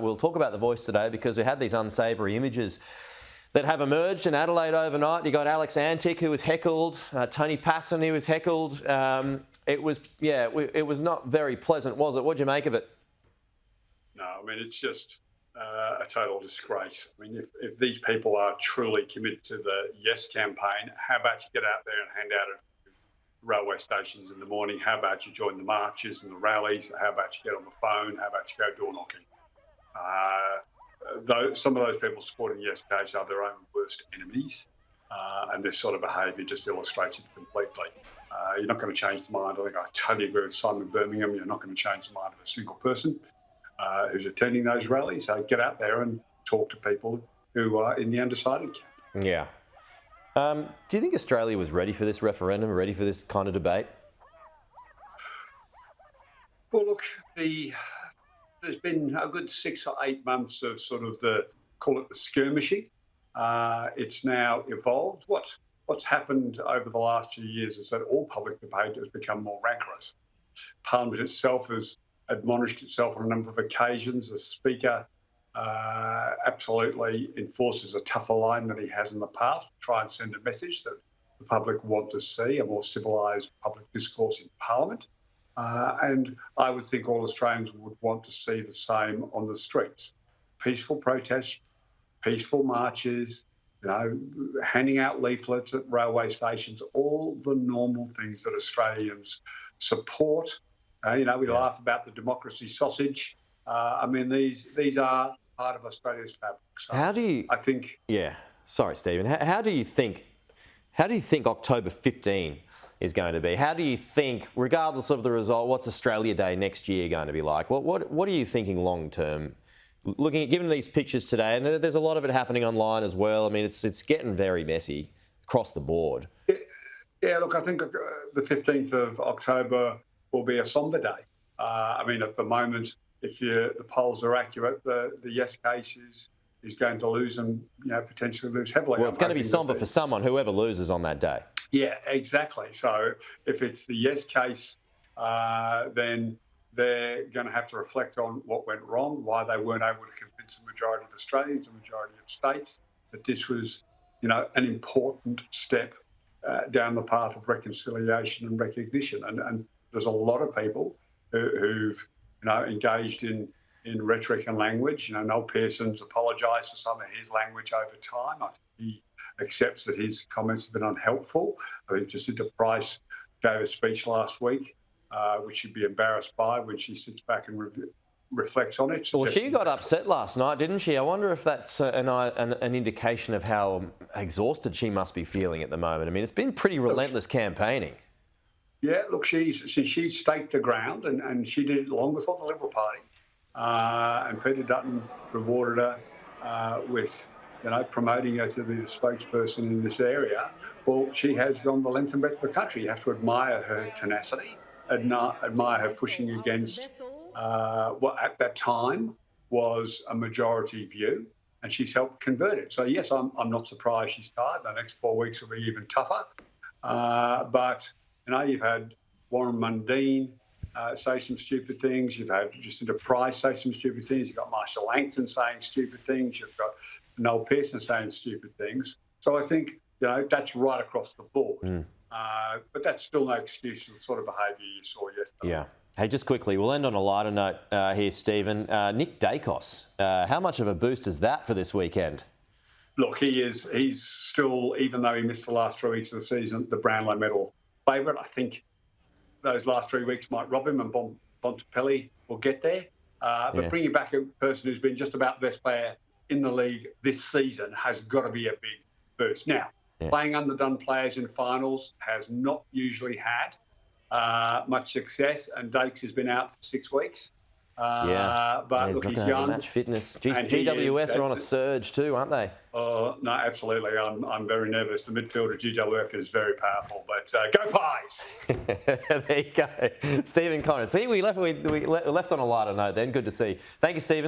We'll talk about The Voice today because we had these unsavoury images that have emerged in Adelaide overnight. You got Alex Antic, who was heckled, Tony Passon, who was heckled. It was not very pleasant, was it? What do you make of it? No, I mean, it's just a total disgrace. I mean, if these people are truly committed to the Yes campaign, how about you get out there and hand out at railway stations in the morning? How about you join the marches and the rallies? How about you get on the phone? How about you go door knocking? Some of those people supporting the Yes case are their own worst enemies, and this sort of behaviour just illustrates it completely. You're not going to change the mind. I think I totally agree with Simon Birmingham. You're not going to change the mind of a single person who's attending those rallies. So get out there and talk to people who are in the undecided camp. Yeah. Do you think Australia was ready for this referendum, ready for this kind of debate? Well, look, there's been a good 6 or 8 months of sort of call it the skirmishing. It's now evolved. What's happened over the last few years is that all public debate has become more rancorous. Parliament itself has admonished itself on a number of occasions. The Speaker absolutely enforces a tougher line than he has in the past to try and send a message that the public want to see, a more civilised public discourse in Parliament. And I would think all Australians would want to see the same on the streets. Peaceful protests, peaceful marches, handing out leaflets at railway stations, all the normal things that Australians support. We laugh about the democracy sausage. These are part of Australia's fabric. So Yeah. Sorry, Stephen. How do you think October 15 is going to be? How do you think, regardless of the result, what's Australia Day next year going to be like? What are you thinking long term? Given these pictures today, and there's a lot of it happening online as well. I mean, it's getting very messy across the board. Yeah, look, I think the 15th of October will be a sombre day. At the moment, if the polls are accurate, the Yes case is going to lose and potentially lose heavily. Well, it's going to be sombre for someone, whoever loses on that day. Yeah, exactly. So if it's the Yes case, then they're going to have to reflect on what went wrong, why they weren't able to convince the majority of Australians, the majority of states, that this was, an important step down the path of reconciliation and recognition. And there's a lot of people who've, engaged in rhetoric and language. Noel Pearson's apologised for some of his language over time. I think he accepts that his comments have been unhelpful. I think Jacinta Price gave a speech last week, which she'd be embarrassed by when she sits back and reflects on it. Well, she got upset last night, didn't she? I wonder if that's an indication of how exhausted she must be feeling at the moment. I mean, it's been pretty relentless campaigning. Yeah, look, she staked the ground, and she did it long before the Liberal Party. And Peter Dutton rewarded her with, promoting her to be the spokesperson in this area. Well, she has gone the length and breadth of the country. You have to admire her tenacity, admire her pushing against what at that time was a majority view, and she's helped convert it. So, yes, I'm not surprised she's tired. The next 4 weeks will be even tougher. But you've had Warren Mundine say some stupid things. You've had Jacinta Price say some stupid things. You've got Marshall Langton saying stupid things. You've got Noel Pearson saying stupid things. So I think, that's right across the board. But that's still no excuse for the sort of behaviour you saw yesterday. Yeah. Hey, just quickly, we'll end on a lighter note here, Stephen. Nick Dacos, how much of a boost is that for this weekend? Look, he's still, even though he missed the last 3 weeks of the season, the Brownlow medal favourite. I think those last 3 weeks might rob him, and Bontempelli will get there. But bringing back a person who's been just about the best player in the league this season has got to be a big boost. Now, playing underdone players in finals has not usually had much success, and Dakes has been out for 6 weeks. But he's look, not he's gonna have young. Match fitness. GWS are on a surge too, aren't they? No, absolutely. I'm very nervous. The midfield of GWF is very powerful, but go Pies! There you go. Stephen Conroy. See, we left on a lighter note then. Good to see. Thank you, Stephen.